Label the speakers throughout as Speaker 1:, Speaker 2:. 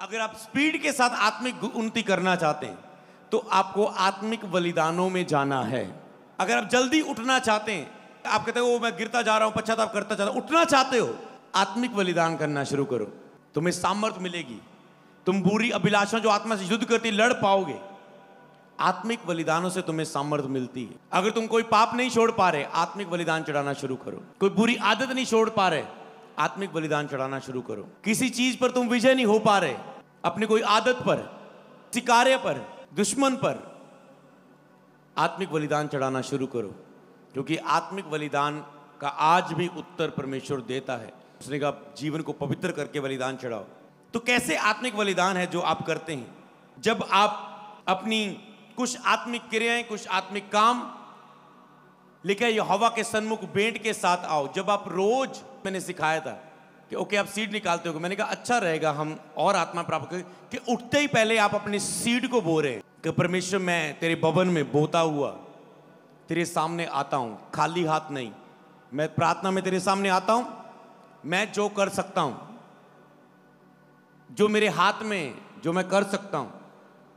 Speaker 1: अगर आप स्पीड के साथ आत्मिक उन्नति करना चाहते हैं तो आपको आत्मिक बलिदानों में जाना है। अगर आप जल्दी उठना चाहते हैं, आप कहते हो मैं गिरता जा रहा हूं, पश्चाताप करता चाहता हूं, उठना चाहते हो, आत्मिक बलिदान करना शुरू करो, तुम्हें सामर्थ्य मिलेगी। तुम बुरी अभिलाषा जो आत्मा से युद्ध करती लड़ पाओगे। आत्मिक बलिदानों से तुम्हें सामर्थ्य मिलती है। अगर तुम कोई पाप नहीं छोड़ पा रहे, आत्मिक बलिदान चढ़ाना शुरू करो। कोई बुरी आदत नहीं छोड़ पा रहे, आत्मिक बलिदान चढ़ाना शुरू करो। किसी चीज पर तुम विजय नहीं हो पा रहे, अपनी कोई आदत पर, किसी कार्य पर, दुश्मन पर, आत्मिक बलिदान चढ़ाना शुरू करो, क्योंकि आत्मिक बलिदान का आज भी उत्तर परमेश्वर देता है। उसने कहा जीवन को पवित्र करके बलिदान चढ़ाओ। तो कैसे आत्मिक बलिदान है जो आप करते हैं? जब आप अपनी कुछ आत्मिक क्रियाएं, कुछ आत्मिक काम लेकर यहोवा के सन्मुख भेंट के साथ आओ। जब आप रोज, मैंने सिखाया था कि ओके आप सीड निकालते हो, मैंने कहा अच्छा रहेगा हम और आत्मा प्राप्त करें कि उठते ही पहले आप अपने सीड को बो रहे हैं कि परमेश्वर मैं तेरे भवन में बोता हुआ तेरे सामने आता हूं, खाली हाथ नहीं। मैं प्रार्थना में तेरे सामने आता हूं, मैं जो कर सकता हूं, जो मेरे हाथ में, जो मैं कर सकता हूं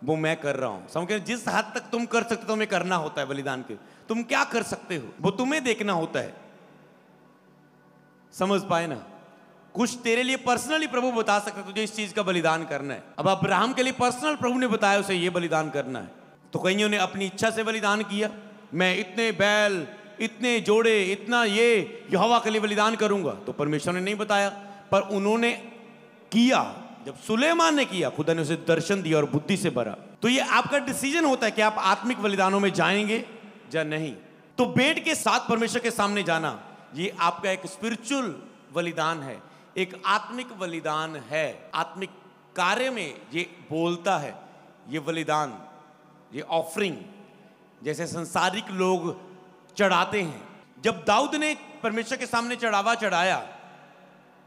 Speaker 1: वो मैं कर रहा हूं। समझ गए? जिस हद तक तुम कर सकते हो तुम्हें करना होता है बलिदान के। तुम क्या कर सकते हो वो तुम्हें देखना होता है। समझ पाए ना? कुछ तेरे लिए पर्सनली प्रभु बता सकते तुझे इस चीज का बलिदान करना है। अब अब्राहम के लिए पर्सनल प्रभु ने बताया उसे ये बलिदान करना है, तो कईयों ने अपनी इच्छा से बलिदान किया। मैं इतने बैल, इतने जोड़े, इतना ये यहोवा के लिए बलिदान करूंगा, तो परमेश्वर ने नहीं बताया, पर उन्होंने किया। जब सुलेमान ने किया, खुदा ने उसे दर्शन दिया और बुद्धि से भरा। तो ये आपका डिसीजन होता है कि आप आत्मिक बलिदानों में जाएंगे या नहीं। तो भेंट के साथ परमेश्वर के सामने जाना, ये आपका एक स्पिरिचुअल बलिदान है, एक आत्मिक बलिदान है। आत्मिक कार्य में ये बोलता है, ये बलिदान, ये ऑफरिंग जैसे संसारिक लोग चढ़ाते हैं। जब दाऊद ने परमेश्वर के सामने चढ़ावा चढ़ाया,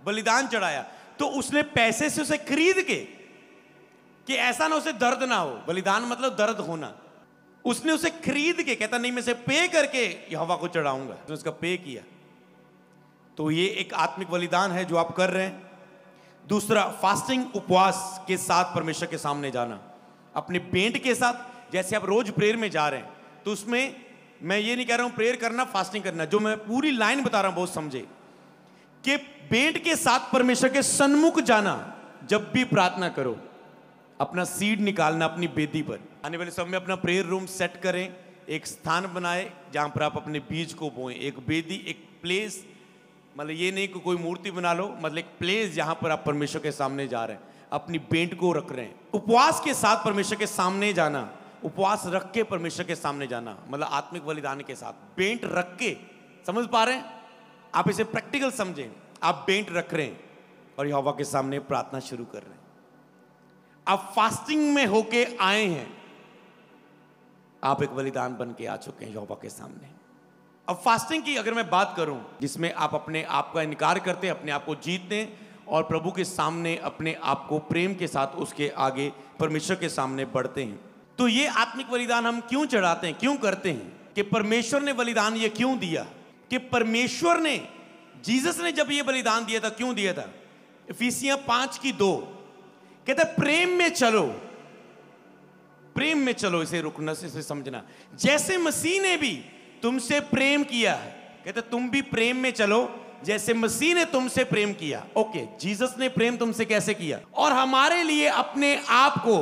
Speaker 1: बलिदान चढ़ाया, तो उसने पैसे से उसे खरीद के, कि ऐसा ना उसे दर्द ना हो, बलिदान मतलब दर्द होना, उसने उसे खरीद के, कहता नहीं मैं इसे पे करके यहोवा को चढ़ाऊंगा, तो उसका पे किया। तो ये एक आत्मिक बलिदान है जो आप कर रहे हैं। दूसरा, फास्टिंग, उपवास के साथ परमेश्वर के सामने जाना, अपने भेंट के साथ। जैसे आप रोज प्रेयर में जा रहे हैं, तो उसमें मैं ये नहीं कह रहा हूं प्रेयर करना, फास्टिंग करना, जो मैं पूरी लाइन बता रहा हूं बहुत समझे, कि भेंट के साथ परमेश्वर के सन्मुख जाना। जब भी प्रार्थना करो, अपना सीड निकालना अपनी बेदी पर। आने वाले समय में अपना प्रेयर रूम सेट करें, एक स्थान बनाए जहां पर आप अपने बीज को बोएं। एक बेदी, एक प्लेस, मतलब ये नहीं कि कोई मूर्ति बना लो, मतलब एक प्लेस जहां पर आप परमेश्वर के सामने जा रहे हैं, अपनी भेंट को रख रहे हैं। उपवास के साथ परमेश्वर के सामने जाना, उपवास रख के परमेश्वर के सामने जाना, मतलब आत्मिक बलिदान के साथ भेंट रख के। समझ पा रहे हैं? आप इसे प्रैक्टिकल समझें। आप भेंट रख रहे हैं और यहोवा के सामने प्रार्थना शुरू कर रहे हैं। आप फास्टिंग में होके आए हैं, आप एक बलिदान बन के आ चुके हैं यहोवा के सामने। अब फास्टिंग की अगर मैं बात करूं, जिसमें आप अपने आप का इनकार करते हैं, अपने आप को जीतते हैं और प्रभु के सामने अपने आप को प्रेम के साथ उसके आगे परमेश्वर के सामने बढ़ते हैं। तो ये आत्मिक बलिदान हम क्यों चढ़ाते हैं, क्यों करते हैं? कि परमेश्वर ने बलिदान ये क्यों दिया, कि परमेश्वर ने, जीसस ने जब ये बलिदान दिया था, क्यों दिया था? इफिसियां 5:2 कहता है प्रेम में चलो, प्रेम में चलो। इसे रुकना से इसे समझना, जैसे मसीह ने भी तुमसे प्रेम किया है, कहता तुम भी प्रेम में चलो जैसे मसीह ने तुमसे प्रेम किया। ओके, जीसस ने प्रेम तुमसे कैसे किया? और हमारे लिए अपने आप को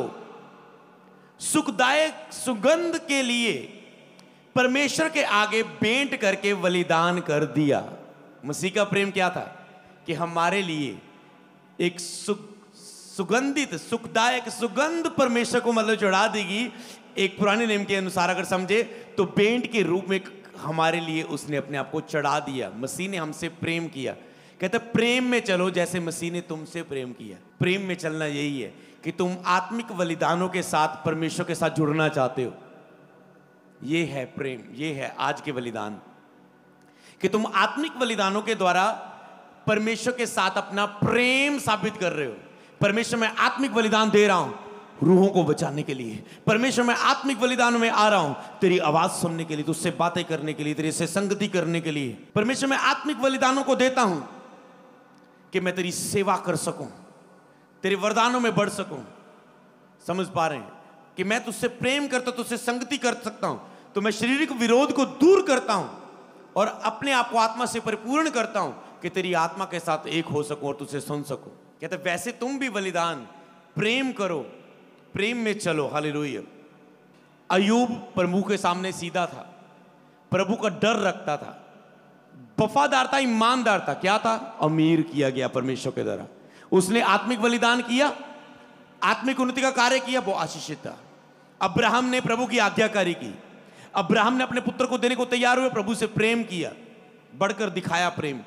Speaker 1: सुखदायक सुगंध के लिए परमेश्वर के आगे भेंट करके बलिदान कर दिया। मसीह का प्रेम क्या था? कि हमारे लिए एक सुगंधित, सुखदायक सुगंध परमेश्वर को मतलब चढ़ा देगी। एक पुराने नियम के अनुसार अगर समझे तो भेंट के रूप में हमारे लिए उसने अपने आप को चढ़ा दिया। मसीह ने हमसे प्रेम किया। कहते प्रेम में चलो जैसे मसीह ने तुमसे प्रेम किया। प्रेम में चलना यही है कि तुम आत्मिक बलिदानों के साथ परमेश्वर के साथ जुड़ना चाहते हो। ये है प्रेम, ये है आज के बलिदान, कि तुम आत्मिक बलिदानों के द्वारा परमेश्वर के साथ अपना प्रेम साबित कर रहे हो। परमेश्वर, मैं आत्मिक बलिदान दे रहा हूं रूहों को बचाने के लिए। परमेश्वर, मैं आत्मिक बलिदान में आ रहा हूं तेरी आवाज सुनने के लिए, तुझसे बातें करने के लिए, तेरे से संगति करने के लिए। परमेश्वर, मैं आत्मिक बलिदानों को देता हूं कि मैं तेरी सेवा कर सकूं, तेरे वरदानों में बढ़ सकूं। समझ पा रहे हैं कि मैं तुझसे प्रेम करता हूं, तुझसे संगति कर सकता हूं, तो मैं शारीरिक विरोध को दूर करता हूं और अपने आप को आत्मा से परिपूर्ण करता हूं कि तेरी आत्मा के साथ एक हो सकूं और तुझसे सुन सकूं। कहते वैसे तुम भी बलिदान प्रेम करो, प्रेम में चलो। हालेलुया। अय्यूब प्रभु के सामने सीधा था, प्रभु का डर रखता था, वफादार था, ईमानदार था। क्या था? अमीर किया गया परमेश्वर के द्वारा। उसने आत्मिक बलिदान किया, आत्मिक उन्नति का कार्य किया, वो आशीषित था। अब्राहम ने प्रभु की आज्ञाकारी की, अब्राहम ने अपने पुत्र को देने को तैयार हुए, प्रभु से प्रेम किया, बढ़कर दिखाया प्रेम।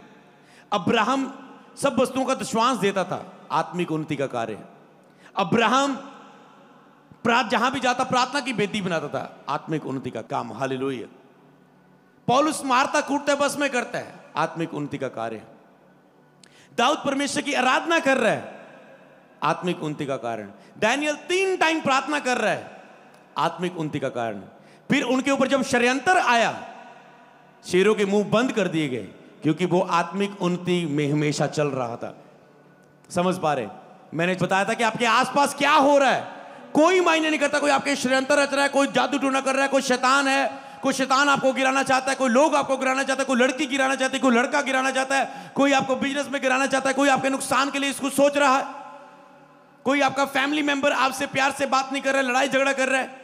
Speaker 1: अब्राहम सब वस्तुओं का दशवांश देता था, आत्मिक उन्नति का कार्य। अब्राहम जहां भी जाता प्रार्थना की बेदी बनाता था, आत्मिक उन्नति का काम। हालेलुया। पौलुस मारता कूटता है, बस में करता है, आत्मिक उन्नति का कार्य। दाऊद परमेश्वर की आराधना कर रहा है, आत्मिक उन्नति का कारण। दानियल 3 टाइम प्रार्थना कर रहा है, आत्मिक उन्नति का कारण। फिर उनके ऊपर जब षड्यंत्र आया, शेरों के मुंह बंद कर दिए गए, क्योंकि वो आत्मिक उन्नति में हमेशा चल रहा था। समझ पा रहे? मैंने बताया था कि आपके आसपास क्या हो रहा है कोई मायने नहीं करता। कोई आपके षड्यंत्र रच रहा है, कोई जादू टोना कर रहा है, कोई शैतान है, कोई शैतान आपको गिराना चाहता है, कोई लोग आपको गिराना चाहता है, कोई लड़की गिराना चाहती है, कोई लड़का गिराना चाहता है, कोई आपको बिजनेस में गिराना चाहता है, कोई आपके नुकसान के लिए इसको सोच रहा है, कोई आपका फैमिली मेंबर आपसे प्यार से बात नहीं कर रहा है, लड़ाई झगड़ा कर रहा है।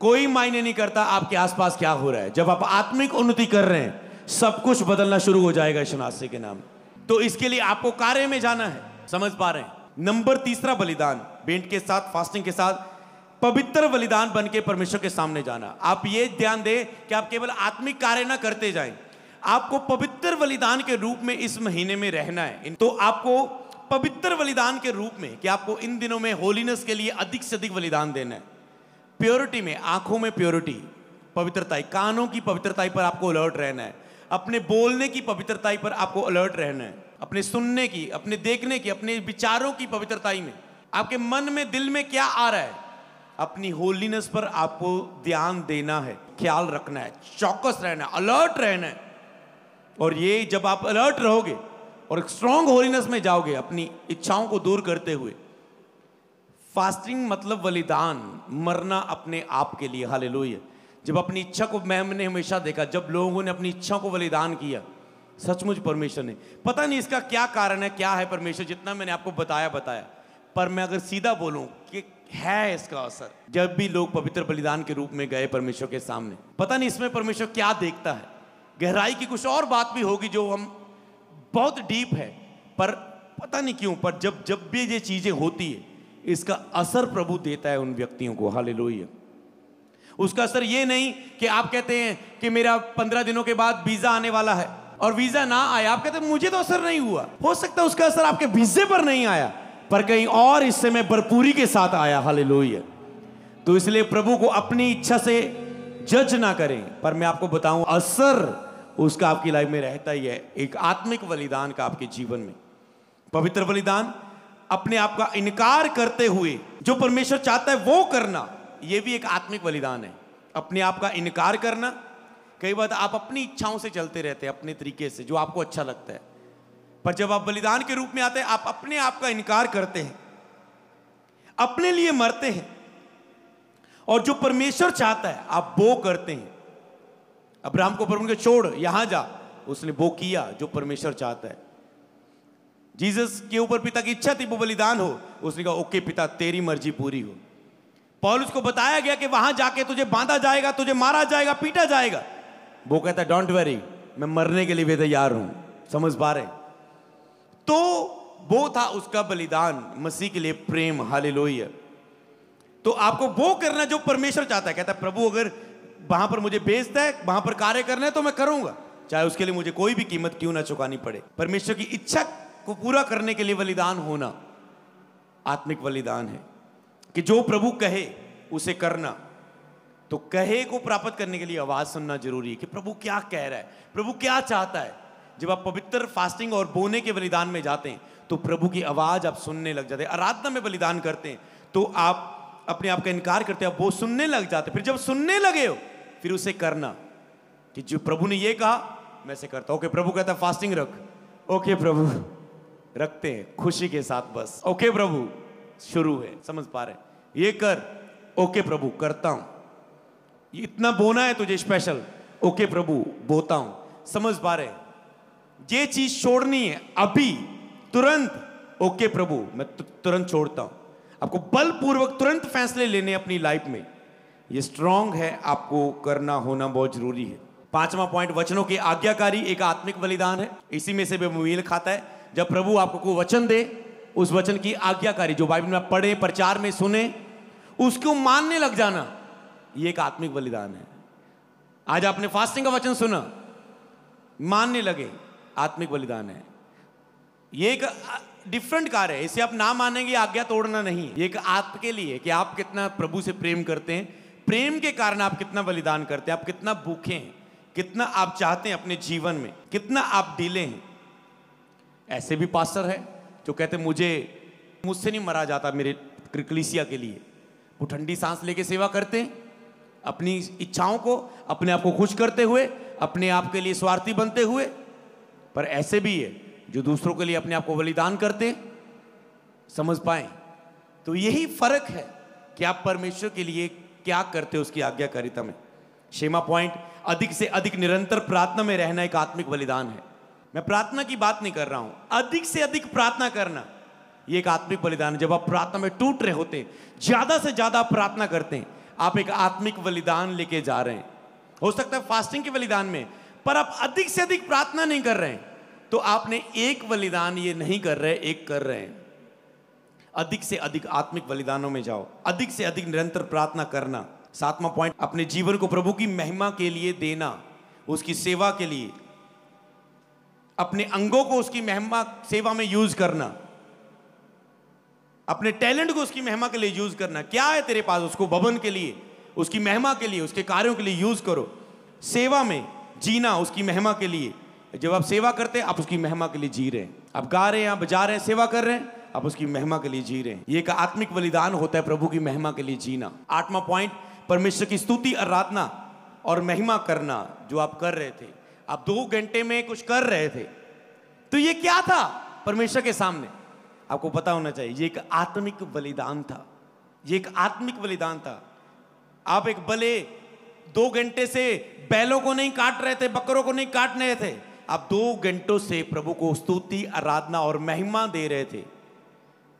Speaker 1: कोई मायने नहीं करता आपके आसपास क्या हो रहा है। जब आप आत्मिक उन्नति कर रहे हैं, सब कुछ बदलना शुरू हो जाएगा शनासे के नाम। तो इसके लिए आपको कार्य में जाना है। समझ पा रहे हैं? नंबर 3 बलिदान, भेंट के साथ, फास्टिंग के साथ पवित्र बलिदान बन के परमेश्वर के सामने जाना। आप ये ध्यान दें कि आप केवल आत्मिक कार्य ना करते जाएं, आपको पवित्र बलिदान के रूप में इस महीने में रहना है। तो आपको पवित्र बलिदान के रूप में कि आपको इन दिनों में होलीनेस के लिए अधिक से अधिक बलिदान देना है। प्योरिटी में, आंखों में प्योरिटी, पवित्रताई, कानों की पवित्रताई पर आपको अलर्ट रहना है, अपने बोलने की पवित्रताई पर आपको अलर्ट रहना है, अपने सुनने की, अपने देखने की, अपने विचारों की पवित्रताई में, आपके मन में, दिल में क्या आ रहा है, अपनी होलीनेस पर आपको ध्यान देना है, ख्याल रखना है, चौकस रहना है, अलर्ट रहना है। और ये जब आप अलर्ट रहोगे और एक स्ट्रॉन्ग होलीनेस में जाओगे, अपनी इच्छाओं को दूर करते हुए। फास्टिंग मतलब बलिदान, मरना अपने आप के लिए। हालेलुया। जब अपनी इच्छा को, मैंने हमेशा देखा जब लोगों ने अपनी इच्छा को बलिदान किया, सचमुच परमेश्वर ने, पता नहीं इसका क्या कारण है, क्या है परमेश्वर, जितना मैंने आपको बताया, पर मैं अगर सीधा बोलूं कि है इसका असर। जब भी लोग पवित्र बलिदान के रूप में गए परमेश्वर के सामने, पता नहीं इसमें परमेश्वर क्या देखता है। गहराई की कुछ और बात भी होगी जो हम बहुत डीप है, पर पता नहीं क्यों, पर जब भी ये चीजें होती है, इसका असर प्रभु देता है उन व्यक्तियों को। हालेलुया। उसका असर ये नहीं कि आप कहते हैं कि मेरा 15 दिनों के बाद वीजा आने वाला है और वीजा ना आया, आप कहते हैं मुझे तो असर नहीं हुआ। हो सकता है उसका असर आपके वीजे पर नहीं आया, पर कहीं और हिस्से में भरपूरी के साथ आया। हालेलुया। तो इसलिए प्रभु को अपनी इच्छा से जज ना करें, पर मैं आपको बताऊं असर उसका आपकी लाइफ में रहता ही है, एक आत्मिक बलिदान का आपके जीवन में। पवित्र बलिदान, अपने आप का इनकार करते हुए जो परमेश्वर चाहता है वो करना, यह भी एक आत्मिक बलिदान है। अपने आप का इनकार करना। कई बार आप अपनी इच्छाओं से चलते रहते हैं, अपने तरीके से, जो आपको अच्छा लगता है, पर जब आप बलिदान के रूप में आते हैं, आप अपने आप का इनकार करते हैं, अपने लिए मरते हैं, और जो परमेश्वर चाहता है आप वो करते हैं। अब्राहम को प्रभु ने छोड़ यहां जा, उसने वो किया जो परमेश्वर चाहता है। जीसस के ऊपर पिता की इच्छा थी वो बलिदान हो, उसने कहा ओके पिता, तेरी मर्जी पूरी हो। पौलुस को बताया गया कि वहां जाके तुझे बांधा जाएगा, तुझे मारा जाएगा, पीटा जाएगा, वो कहता है डोंट वरी, मैं मरने के लिए भी तैयार हूं। समझ पा रहे? तो वो था उसका बलिदान, मसीह के लिए प्रेम। हालेलुया। तो आपको वो करना जो परमेश्वर चाहता है। कहता है प्रभु अगर वहां पर मुझे भेजता है, वहां पर कार्य करना है, तो मैं करूंगा, चाहे उसके लिए मुझे कोई भी कीमत क्यों ना चुकानी पड़े। परमेश्वर की इच्छा को पूरा करने के लिए बलिदान होना आत्मिक बलिदान है, कि जो प्रभु कहे उसे करना। तो कहे को प्राप्त करने के लिए आवाज सुनना जरूरी है कि प्रभु क्या कह रहा है, प्रभु क्या चाहता है। जब आप पवित्र फास्टिंग और बोने के बलिदान में जाते हैं तो प्रभु की आवाज आप सुनने लग जाते हैं। आराधना में बलिदान करते हैं तो आप अपने आप का इनकार करते हैं, आप वो सुनने लग जाते हैं। फिर जब सुनने लगे हो फिर उसे करना, कि जो प्रभु ने ये कहा मैं से करता। ओके प्रभु कहता है फास्टिंग रख, ओके प्रभु रखते हैं खुशी के साथ। बस ओके प्रभु, शुरू है, समझ पा रहे, ये कर, ओके प्रभु करता हूं, इतना बोना है तुझे स्पेशल, ओके प्रभु बोता हूं, समझ पा रहे, ये चीज छोड़नी है अभी तुरंत, ओके प्रभु मैं तुरंत छोड़ता हूं। आपको बलपूर्वक तुरंत फैसले लेने अपनी लाइफ में, ये स्ट्रांग है, आपको करना होना बहुत जरूरी है। पांचवा पॉइंट, वचनों की आज्ञाकारी एक आत्मिक बलिदान है। इसी में से मेल खाता है, जब प्रभु आपको कोई वचन दे, उस वचन की आज्ञाकारी, जो बाइबल में पढ़े, प्रचार में सुने, उसको मानने लग जाना, ये एक आत्मिक बलिदान है। आज आपने फास्टिंग का वचन सुना, मानने लगे, आत्मिक बलिदान है। ये एक डिफरेंट कार्य है, इसे आप ना मानेंगे, आज्ञा तोड़ना नहीं, ये एक आपके लिए कि आप कितना प्रभु से प्रेम करते हैं, प्रेम के कारण आप कितना बलिदान करते हैं, आप कितना भूखे हैं, कितना आप चाहते हैं अपने जीवन में, कितना आप ढीले हैं। ऐसे भी पास्टर है जो कहते मुझसे नहीं मरा जाता मेरे कलीसिया के लिए, वो ठंडी सांस लेके सेवा करते हैं, अपनी इच्छाओं को, अपने आप को खुश करते हुए, अपने आप के लिए स्वार्थी बनते हुए। पर ऐसे भी है जो दूसरों के लिए अपने आप को बलिदान करते, समझ पाए। तो यही फर्क है कि आप परमेश्वर के लिए क्या करते हो उसकी आज्ञाकारिता में। छेवां पॉइंट, अधिक से अधिक निरंतर प्रार्थना में रहना एक आत्मिक बलिदान है। मैं प्रार्थना की बात नहीं कर रहा हूं, अधिक से अधिक प्रार्थना करना ये एक आत्मिक बलिदान है। जब आप प्रार्थना में टूट रहे होते हैं, ज्यादा से ज्यादा प्रार्थना करते हैं, आप एक आत्मिक बलिदान लेके जा रहे हैं। हो सकता है फास्टिंग के बलिदान में, पर आप अधिक से अधिक प्रार्थना नहीं कर रहे हैं, तो आपने एक बलिदान ये नहीं कर रहे, एक कर रहे हैं। अधिक से अधिक आत्मिक बलिदानों में जाओ, अधिक से अधिक निरंतर प्रार्थना करना। सातवां पॉइंट, अपने जीवन को प्रभु की महिमा के लिए देना, उसकी सेवा के लिए, अपने अंगों को उसकी महिमा सेवा में यूज करना, अपने टैलेंट को उसकी महिमा के लिए यूज करना। क्या है तेरे पास, उसको भवन के लिए, उसकी महिमा के लिए, उसके कार्यों के लिए यूज करो। सेवा में जीना उसकी महिमा के लिए। जब आप सेवा करते हैं, आप उसकी महिमा के लिए जी रहे हैं, आप गा रहे हैं, आप बजा रहे हैं, सेवा कर रहे हैं, आप उसकी महिमा के लिए जी रहे हैं। ये एक आत्मिक बलिदान होता है, प्रभु की महिमा के लिए जीना। आठवां पॉइंट, परमेश्वर की स्तुति, आराधना और महिमा करना। जो आप कर रहे थे, आप 2 घंटे में कुछ कर रहे थे, तो ये क्या था परमेश्वर के सामने, आपको पता होना चाहिए, ये एक आत्मिक बलिदान था। ये एक आत्मिक बलिदान था। आप एक भले 2 घंटे से बैलों को नहीं काट रहे थे, बकरों को नहीं काट रहे थे, आप 2 घंटों से प्रभु को स्तुति, आराधना और महिमा दे रहे थे।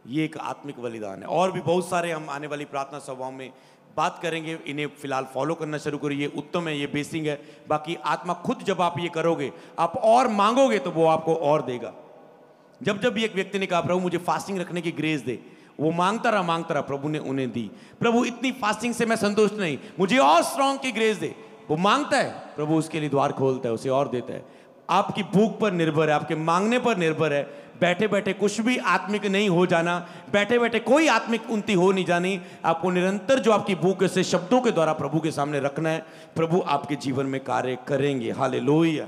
Speaker 1: ये एक आत्मिक बलिदान है। और भी बहुत सारे हम आने वाली प्रार्थना सभाओं में बात करेंगे, इन्हें फिलहाल फॉलो करना शुरू करिए, उत्तम है, ये बेसिक है। बाकी आत्मा खुद जब आप ये करोगे, आप और मांगोगे तो वो आपको और देगा। जब जब एक व्यक्ति ने कहा प्रभु मुझे फास्टिंग रखने की ग्रेस दे, वो मांगता रहा, प्रभु ने उन्हें दी। प्रभु इतनी फास्टिंग से मैं संतुष्ट नहीं, मुझे और स्ट्रांग की ग्रेस दे। वो मांगता है, प्रभु उसके लिए द्वार खोलता है, उसे और देता है। आपकी भूख पर निर्भर है, आपके मांगने पर निर्भर है। बैठे बैठे कुछ भी आत्मिक नहीं हो जाना, बैठे बैठे कोई आत्मिक उन्नति हो नहीं जानी। आपको निरंतर जो आपकी भूख है, से शब्दों के द्वारा प्रभु के सामने रखना है। प्रभु आपके जीवन में कार्य करेंगे। हालेलुया।